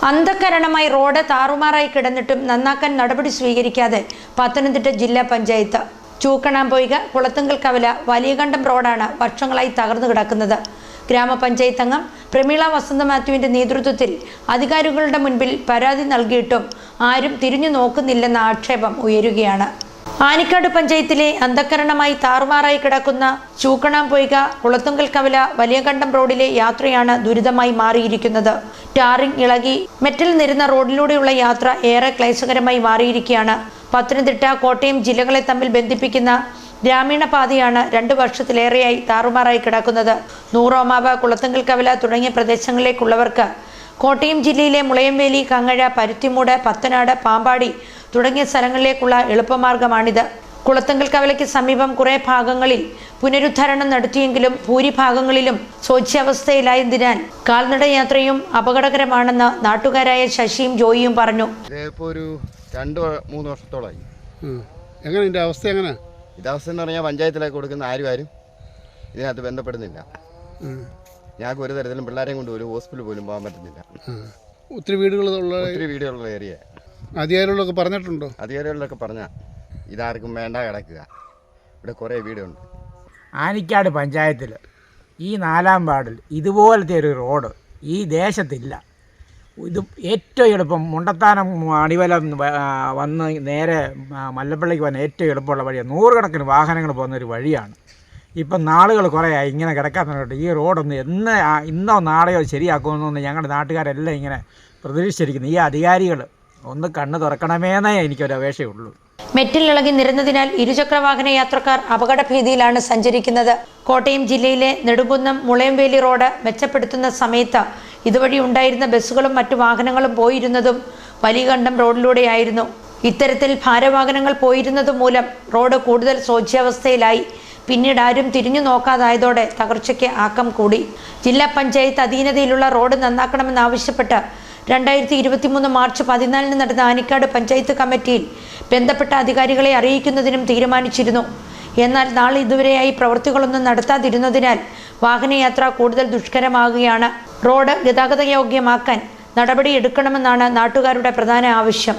അന്ധകരണമായി road താറുമാറായി കിടന്നിട്ടും നന്നാക്കാൻ നടപടി സ്വീകരിക്കാതെ പത്തനംതിട്ട ജില്ലാ പഞ്ചായത്ത്. ചൂക്കണാംപൊയ്ക കുളത്തുങ്കൽ കവല വലിയകണ്ടം റോഡാണ് വർഷങ്ങളായി തകർന്നു കിടക്കുന്നത്. ഗ്രാമപഞ്ചായത്ത് അംഗം പ്രമീള വസന്ത മാത്യുവിന്റെ നേതൃത്വത്തിൽ അധികാരികളുടെ മുൻപിൽ പരാതി നൽകിയിട്ടും ആരും തിരിഞ്ഞു നോക്കുന്നില്ലെന്ന ആക്ഷേപം ഉയരുകയാണ്. ആനിക്കാട് പഞ്ചായത്തിലെ അന്ധകരണമായി താറുമാറായി കിടക്കുന്ന ചൂക്കണാംപൊയ്ക കുളത്തുങ്കൽ കവല വലിയകണ്ടം റോഡിലെ യാത്രയാണ് ദുരിതമായി മാറിയിരിക്കുന്നത്. ടാറിംഗ് ഇളകി മെറ്റൽ നിരന്ന റോഡിലൂടെയുള്ള യാത്ര ഏറെ ക്ലേശകരമായി മാറിയിരിക്കുകയാണ്. പത്തനംതിട്ട, കോട്ടയം ജില്ലകളെ തമ്മിൽ ബന്ധിപ്പിക്കുന്ന ഗ്രാമീണ പാതയാണ് 2 വർഷത്തിലേറെയായി താറുമാറായി കിടക്കുന്നത്. നൂറോമാവ്, കുളത്തുങ്കൽ കവല തുടങ്ങിയ പ്രദേശങ്ങളിലേക്കുള്ളവർക്ക് കോട്ടയം ജില്ലയിലെ മുളയംവേലി, കങ്ങഴ, പരുത്തിമൂട്, പത്തനാട്, പാമ്പാടി തുടങ്ങിയ സ്ഥലങ്ങളിലേക്കുള്ള എളുപ്പമാർഗമാണിത്. കുളത്തുങ്കൽ കവലയ്ക്ക് സമീപം കുറേ ഭാഗങ്ങളിൽ പുനരുദ്ധാരണം നടത്തിയെങ്കിലും ഭൂരിഭാഗങ്ങളിലും ശോച്യാവസ്ഥയിലായതിനാൽ കാൽനട യാത്രയും അപകടകരമാണെന്ന് നാട്ടുകാരായ ശശിയും ജോയിയും പറഞ്ഞു. ഒരു 2-3 വർഷത്തോളമായി. എങ്ങനെ ഇതിൻ്റെ അവസ്ഥ എങ്ങനെ? ഇതവസ്ഥ എന്ന് പറഞ്ഞാൽ പഞ്ചായത്തിലേക്ക് കൊടുക്കുന്ന ആരും ഇതിനകത്ത് ബന്ധപ്പെടുന്നില്ല. ഞങ്ങൾക്ക് ഒരു തരത്തിലും പിള്ളേരെയും കൊണ്ട് ഒരു ഹോസ്പിറ്റലിൽ പോലും പോകാൻ പറ്റുന്നില്ല. ഒത്തിരി വീടുകളുള്ള ഏരിയ. അധികാരികളൊക്കെ പറഞ്ഞിട്ടുണ്ടോ? അധികാരികളിലൊക്കെ പറഞ്ഞാൽ ഇതാർക്കും വേണ്ട കിടക്കുക. ഇവിടെ കുറേ വീടുണ്ട്. ആനിക്കാട് പഞ്ചായത്തിൽ ഈ 4-ാം വാർഡിൽ ഇതുപോലത്തെ ഒരു റോഡ് ഈ ദേശത്തില്ല. ഇത് ഏറ്റവും എളുപ്പം മുണ്ടത്താനം അടിവലം വന്ന് നേരെ മല്ലപ്പള്ളിക്ക് വന്ന് ഏറ്റവും എളുപ്പമുള്ള വഴിയാണ്. 100 കണക്കിന് വാഹനങ്ങൾ പോകുന്നൊരു വഴിയാണ്. ഇപ്പം നാളുകൾ കുറേയായി ഇങ്ങനെ കിടക്കാൻ തുടങ്ങിയിട്ട് ഈ റോഡൊന്ന് ഇന്നോ നാളെയോ ശരിയാക്കുമെന്നൊന്ന് ഞങ്ങളുടെ നാട്ടുകാരെല്ലാം ഇങ്ങനെ പ്രതീക്ഷിച്ചിരിക്കുന്നു. ഈ അധികാരികൾ ഒന്ന് കണ്ണ് തുറക്കണമെന്നേ എനിക്കൊരു അപേക്ഷയുള്ളൂ. മെറ്റിൽ ഇളകി നിരന്നതിനാൽ ഇരുചക്രവാഹന യാത്രക്കാർ അപകട ഭീതിയിലാണ് സഞ്ചരിക്കുന്നത്. കോട്ടയം ജില്ലയിലെ നെടുങ്കുന്നം മുളയംവേലി റോഡ് മെച്ചപ്പെടുത്തുന്ന സമയത്ത് ഇതുവഴി ഉണ്ടായിരുന്ന ബസ്സുകളും മറ്റു വാഹനങ്ങളും പോയിരുന്നതും വലിയകണ്ടം റോഡിലൂടെയായിരുന്നു. ഇത്തരത്തിൽ ഭാരവാഹനങ്ങൾ പോയിരുന്നത് മൂലം റോഡ് കൂടുതൽ ശോച്യാവസ്ഥയിലായി. പിന്നീട് ആരും തിരിഞ്ഞു നോക്കാതായതോടെ തകർച്ചയ്ക്ക് ആക്കം കൂടി. ജില്ലാ പഞ്ചായത്ത് അധീനതയിലുള്ള റോഡ് നന്നാക്കണമെന്നാവശ്യപ്പെട്ട് 2023 മാർച്ച് 14 നടന്ന ആനിക്കാട് പഞ്ചായത്ത് കമ്മിറ്റിയിൽ ബന്ധപ്പെട്ട അധികാരികളെ അറിയിക്കുന്നതിനും തീരുമാനിച്ചിരുന്നു. എന്നാൽ നാളെ ഇതുവരെയായി പ്രവൃത്തികളൊന്നും നടത്താതിരുന്നതിനാൽ വാഹനയാത്ര കൂടുതൽ ദുഷ്കരമാകുകയാണ്. റോഡ് ഗതാഗത യോഗ്യമാക്കാൻ നടപടിയെടുക്കണമെന്നാണ് നാട്ടുകാരുടെ പ്രധാന ആവശ്യം.